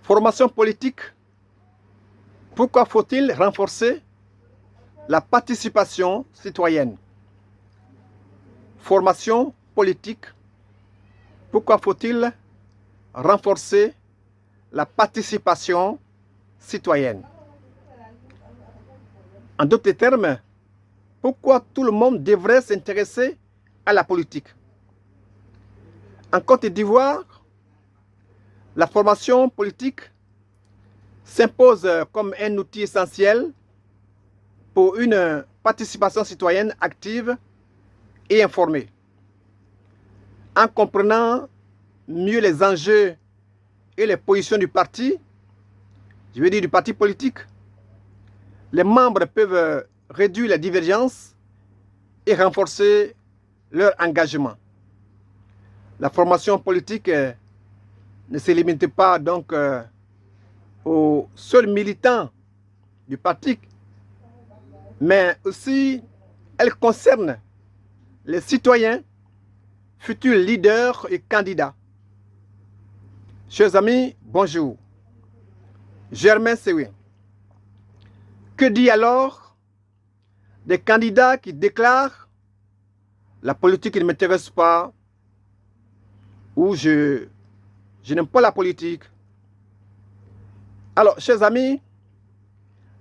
Formation politique. Pourquoi faut-il renforcer la participation citoyenne? Formation politique. Pourquoi faut-il renforcer la participation citoyenne? En d'autres termes, pourquoi tout le monde devrait s'intéresser à la politique? En Côte d'Ivoire, la formation politique s'impose comme un outil essentiel pour une participation citoyenne active et informée. En comprenant mieux les enjeux et les positions du parti, je veux dire du parti politique, les membres peuvent réduire les divergences et renforcer leur engagement. La formation politique ne se limite pas donc aux seuls militants du parti, mais aussi elle concerne les citoyens, futurs leaders et candidats. Chers amis, bonjour. Germain Sewi. Que dit alors des candidats qui déclarent la politique ne m'intéresse pas ou je n'aime pas la politique? Alors, chers amis,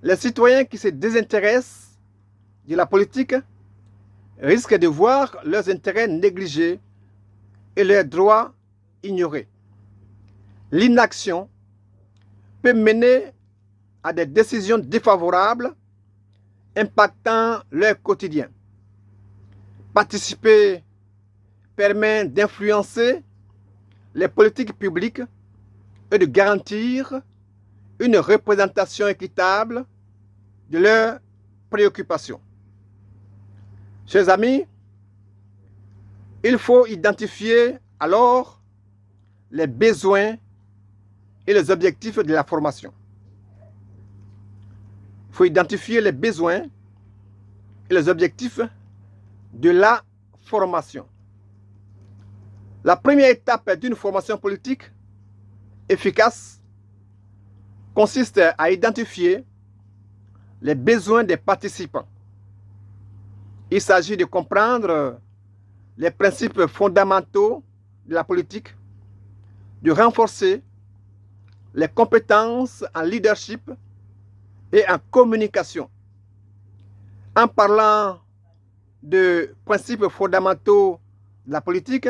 les citoyens qui se désintéressent de la politique risquent de voir leurs intérêts négligés et leurs droits ignorés. L'inaction peut mener à des décisions défavorables impactant leur quotidien. Participer permet d'influencer les politiques publiques et de garantir une représentation équitable de leurs préoccupations. Chers amis, il faut identifier alors les besoins et les objectifs de la formation. Il faut identifier les besoins et les objectifs de la formation. La première étape d'une formation politique efficace consiste à identifier les besoins des participants. Il s'agit de comprendre les principes fondamentaux de la politique, de renforcer les compétences en leadership et en communication. En parlant de principes fondamentaux de la politique,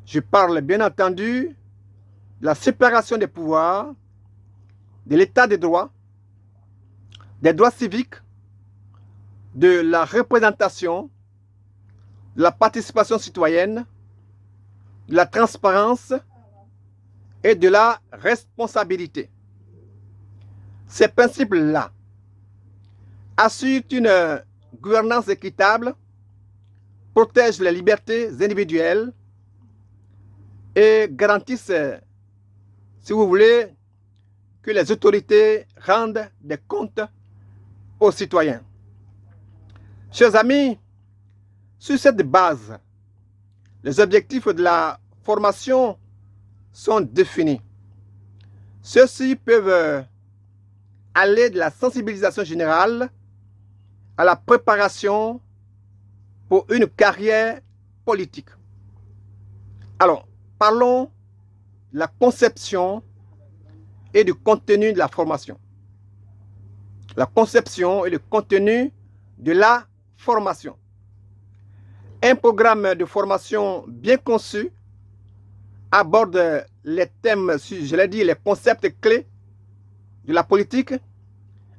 je parle bien entendu de la séparation des pouvoirs, de l'état des droits civiques, de la représentation, de la participation citoyenne, de la transparence et de la responsabilité. Ces principes-là assurent une gouvernance équitable, protègent les libertés individuelles et garantissent, si vous voulez, que les autorités rendent des comptes aux citoyens. Chers amis, sur cette base, les objectifs de la formation sont définis. Ceux-ci peuvent aller de la sensibilisation générale à la préparation pour une carrière politique. Alors, parlons de la conception et du contenu de la formation. La conception et le contenu de la formation. Un programme de formation bien conçu aborde les thèmes, je l'ai dit, les concepts clés de la politique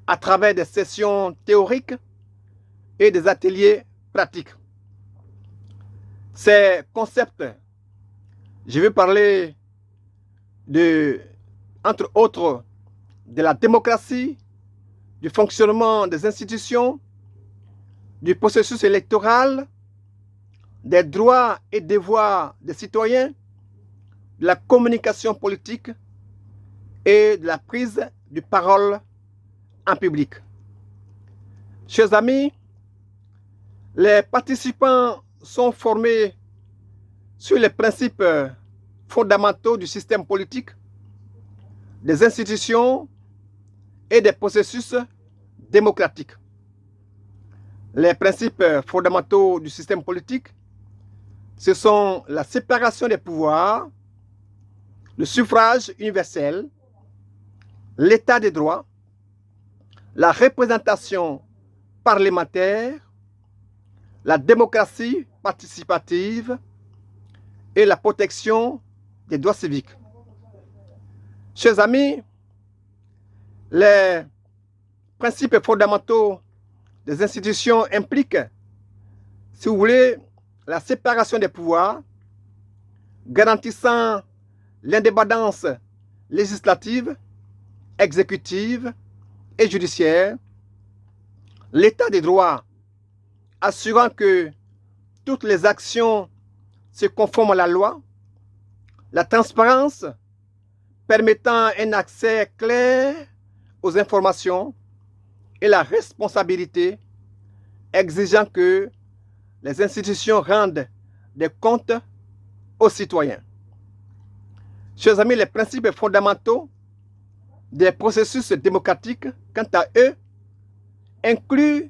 à travers des sessions théoriques et des ateliers pratiques. Ces concepts, je vais parler entre autres, de la démocratie, du fonctionnement des institutions, du processus électoral, des droits et devoirs des citoyens, de la communication politique et de la prise de parole en public. Chers amis, les participants sont formés sur les principes fondamentaux du système politique, des institutions et des processus démocratiques. Les principes fondamentaux du système politique, ce sont la séparation des pouvoirs, le suffrage universel, l'état des droits, la représentation parlementaire, la démocratie participative et la protection des droits civiques. Chers amis, les principes fondamentaux des institutions impliquent, si vous voulez, la séparation des pouvoirs, garantissant l'indépendance législative, exécutive et judiciaire, l'état des droits, assurant que toutes les actions se conforment à la loi, la transparence, permettant un accès clair aux informations, et la responsabilité, exigeant que les institutions rendent des comptes aux citoyens. Chers amis, les principes fondamentaux des processus démocratiques, quant à eux, incluent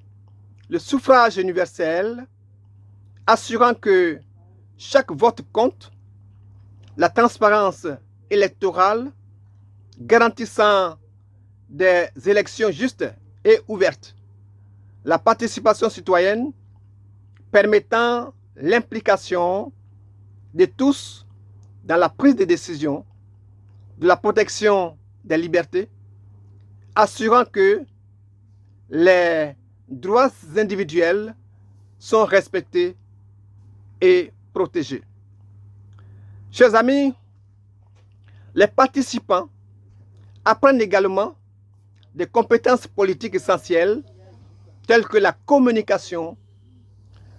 le suffrage universel, assurant que chaque vote compte, la transparence électorale, garantissant des élections justes et ouvertes, la participation citoyenne, permettant l'implication de tous dans la prise de décision, de la protection des libertés, assurant que les droits individuels sont respectés et protégés. Chers amis, les participants apprennent également des compétences politiques essentielles telles que la communication,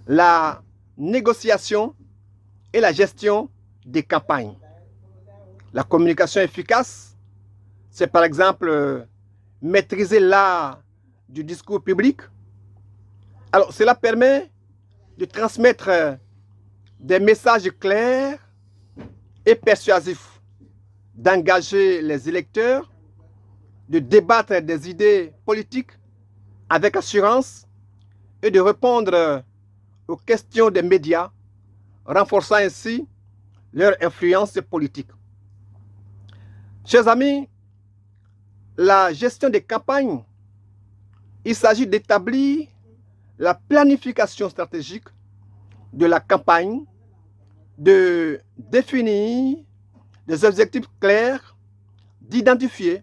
la négociation et la gestion des campagnes. La communication efficace, c'est par exemple maîtriser l'art du discours public. Alors, cela permet de transmettre des messages clairs et persuasifs, d'engager les électeurs, de débattre des idées politiques avec assurance et de répondre aux questions des médias, renforçant ainsi leur influence politique. Chers amis, la gestion des campagnes, il s'agit d'établir la planification stratégique de la campagne, de définir des objectifs clairs, d'identifier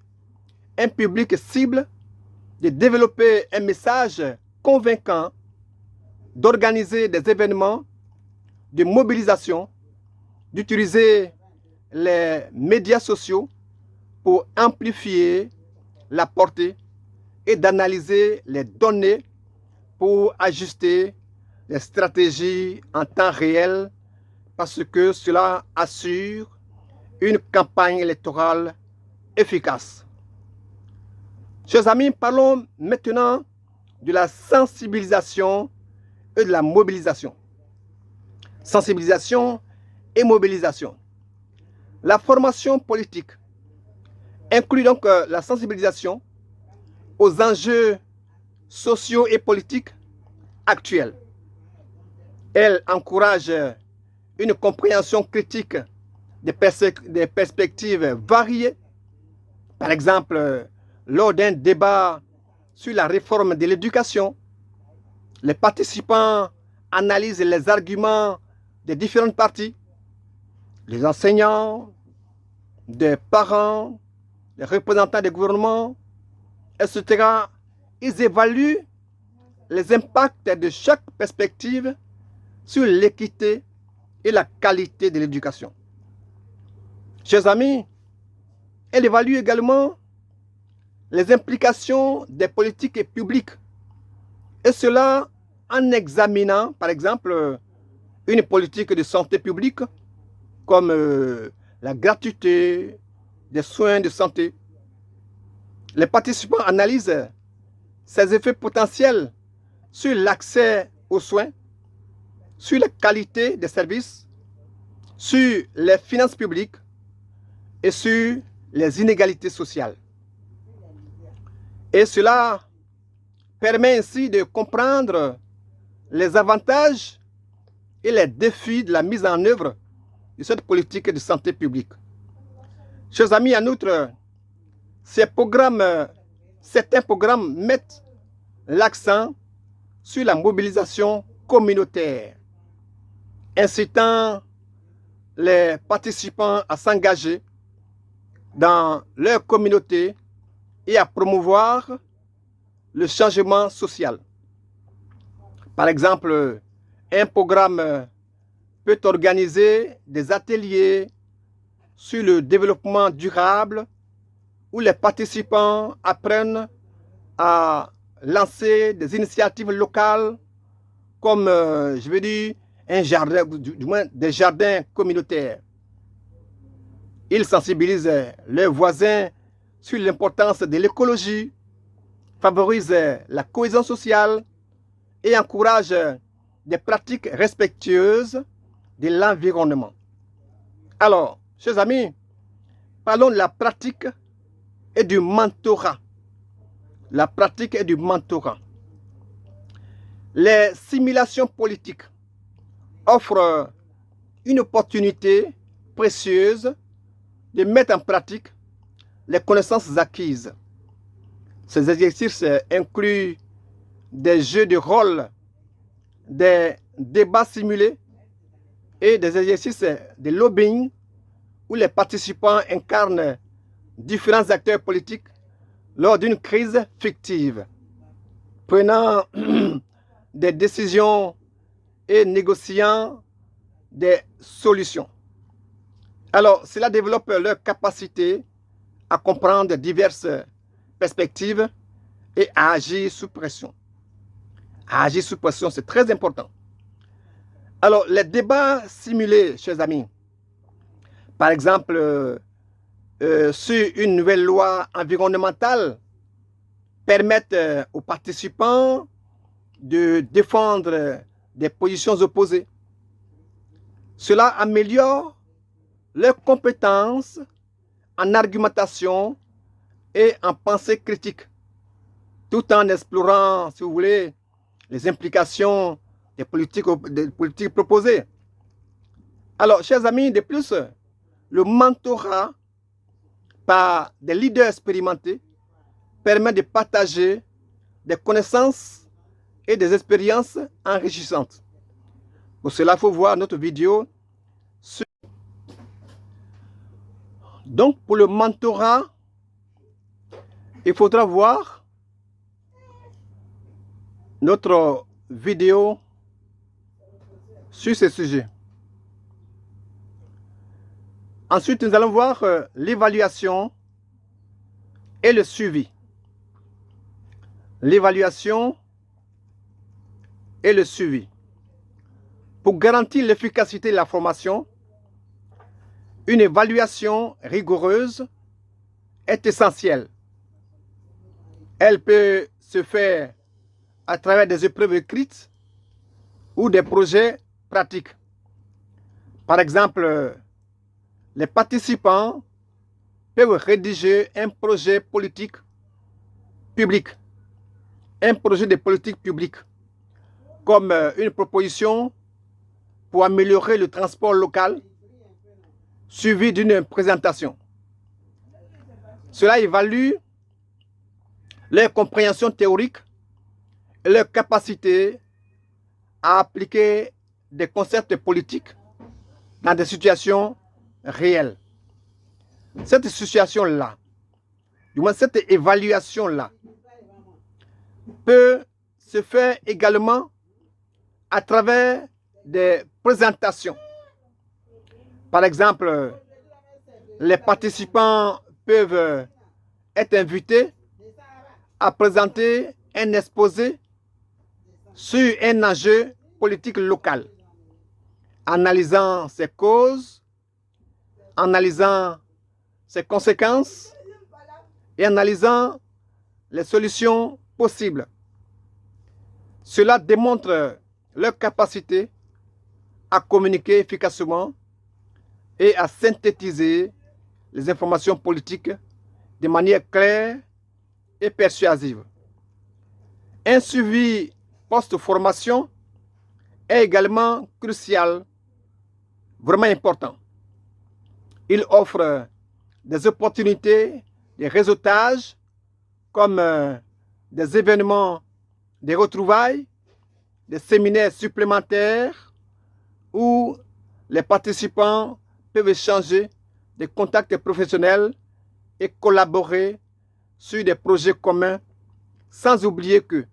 un public cible, de développer un message convaincant, d'organiser des événements de mobilisation, d'utiliser les médias sociaux pour amplifier la portée et d'analyser les données pour ajuster les stratégies en temps réel parce que cela assure une campagne électorale efficace. Chers amis, parlons maintenant de la sensibilisation et de la mobilisation. Sensibilisation et mobilisation. La formation politique inclut donc la sensibilisation aux enjeux sociaux et politiques actuels. Elle encourage une compréhension critique des perspectives variées. Par exemple, lors d'un débat sur la réforme de l'éducation, les participants analysent les arguments des différentes parties, les enseignants, des parents, les représentants des gouvernements, etc. Ils évaluent les impacts de chaque perspective sur l'équité et la qualité de l'éducation. Chers amis, elle évalue également les implications des politiques publiques, et cela en examinant, par exemple, une politique de santé publique comme la gratuité des soins de santé. Les participants analysent ses effets potentiels sur l'accès aux soins, sur la qualité des services, sur les finances publiques et sur les inégalités sociales. Et cela permet ainsi de comprendre les avantages et les défis de la mise en œuvre de cette politique de santé publique. Chers amis, en outre, certains programmes mettent l'accent sur la mobilisation communautaire, incitant les participants à s'engager dans leur communauté et à promouvoir le changement social. Par exemple, un programme peut organiser des ateliers sur le développement durable où les participants apprennent à lancer des initiatives locales comme, je veux dire, un jardin, du moins des jardins communautaires. Ils sensibilisent leurs voisins sur l'importance de l'écologie, favorisent la cohésion sociale et encouragent des pratiques respectueuses de l'environnement. Alors, chers amis, parlons de la pratique et du mentorat. La pratique et du mentorat. Les simulations politiques offrent une opportunité précieuse de mettre en pratique les connaissances acquises. Ces exercices incluent des jeux de rôle, des débats simulés et des exercices de lobbying où les participants incarnent différents acteurs politiques lors d'une crise fictive, prenant des décisions et négociant des solutions. Alors, cela développe leur capacité à comprendre diverses perspectives et à agir sous pression. Agir sous pression, c'est très important. Alors, les débats simulés, chers amis, par exemple, sur une nouvelle loi environnementale, permettent aux participants de défendre des positions opposées. Cela améliore leurs compétences en argumentation et en pensée critique, tout en explorant, si vous voulez, les implications des politiques proposées. Alors, chers amis, de plus, le mentorat par des leaders expérimentés permet de partager des connaissances et des expériences enrichissantes. Pour cela, il faut voir notre vidéo. Donc, pour le mentorat, il faudra voir notre vidéo sur ce sujet. Ensuite, nous allons voir l'évaluation et le suivi. L'évaluation et le suivi. Pour garantir l'efficacité de la formation, une évaluation rigoureuse est essentielle. Elle peut se faire à travers des épreuves écrites ou des projets pratiques. Par exemple, les participants peuvent rédiger un projet politique public, un projet de politique publique, comme une proposition pour améliorer le transport local, suivi d'une présentation. Cela évalue leur compréhension théorique et leur capacité à appliquer des concepts politiques dans des situations réelles. Cette situation-là, du moins cette évaluation-là, peut se faire également à travers des présentations. Par exemple, les participants peuvent être invités à présenter un exposé sur un enjeu politique local, analysant ses causes, analysant ses conséquences et analysant les solutions possibles. Cela démontre leur capacité à communiquer efficacement et à synthétiser les informations politiques de manière claire et persuasive. Un suivi post-formation est également crucial, vraiment important. Il offre des opportunités de réseautage comme des événements, des retrouvailles, des séminaires supplémentaires où les participants peuvent échanger des contacts professionnels et collaborer sur des projets communs, sans oublier que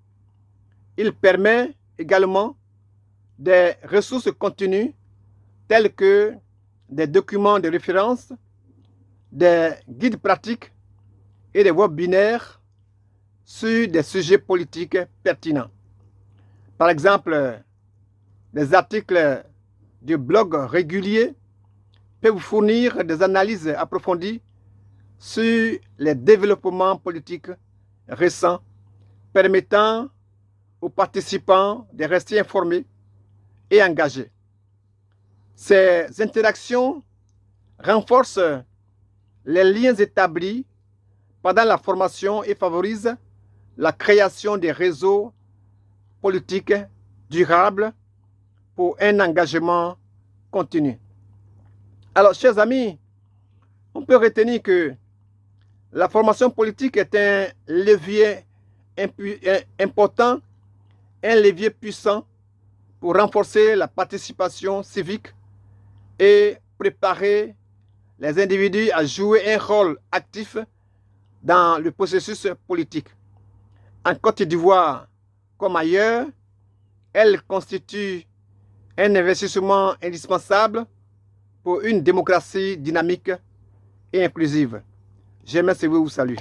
il permet également des ressources continues telles que des documents de référence, des guides pratiques et des webinaires sur des sujets politiques pertinents. Par exemple, des articles de blog réguliers peuvent fournir des analyses approfondies sur les développements politiques récents, permettant aux participants de rester informés et engagés. Ces interactions renforcent les liens établis pendant la formation et favorisent la création des réseaux politiques durables pour un engagement continu. Alors, chers amis, on peut retenir que la formation politique est un levier important, un levier puissant pour renforcer la participation civique et préparer les individus à jouer un rôle actif dans le processus politique. En Côte d'Ivoire, comme ailleurs, elle constitue un investissement indispensable pour une démocratie dynamique et inclusive. Je vous salue.